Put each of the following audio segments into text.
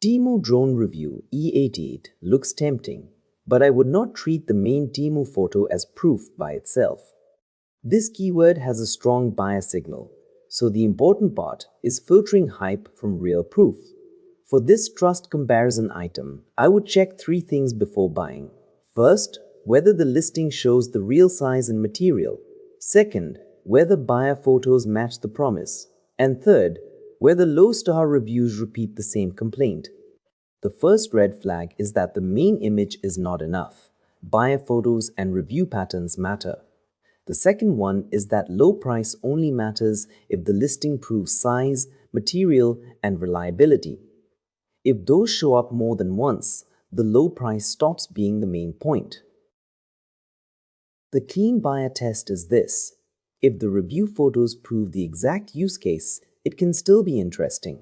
Temu Drone Review E88 looks tempting, but I would not treat the main Temu photo as proof by itself. This keyword has a strong buyer signal, so the important part is filtering hype from real proof. For this trust comparison item, I would check 3 things before buying. First, whether the listing shows the real size and material. Second, whether buyer photos match the promise. And third, whether low-star reviews repeat the same complaint. The first red flag is that the main image is not enough. Buyer photos and review patterns matter. The second one is that low price only matters if the listing proves size, material, and reliability. If those show up more than once, the low price stops being the main point. The clean buyer test is this. If the review photos prove the exact use case, it can still be interesting.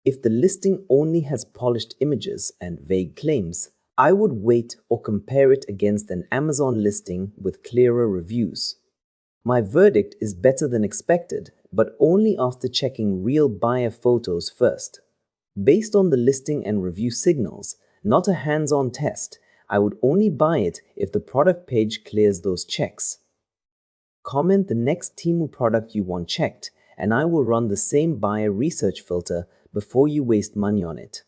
If the listing only has polished images and vague claims, I would wait or compare it against an Amazon listing with clearer reviews. My verdict is better than expected, but only after checking real buyer photos first. Based on the listing and review signals, not a hands-on test, I would only buy it if the product page clears those checks. Comment the next Temu product you want checked, and I will run the same buyer research filter before you waste money on it.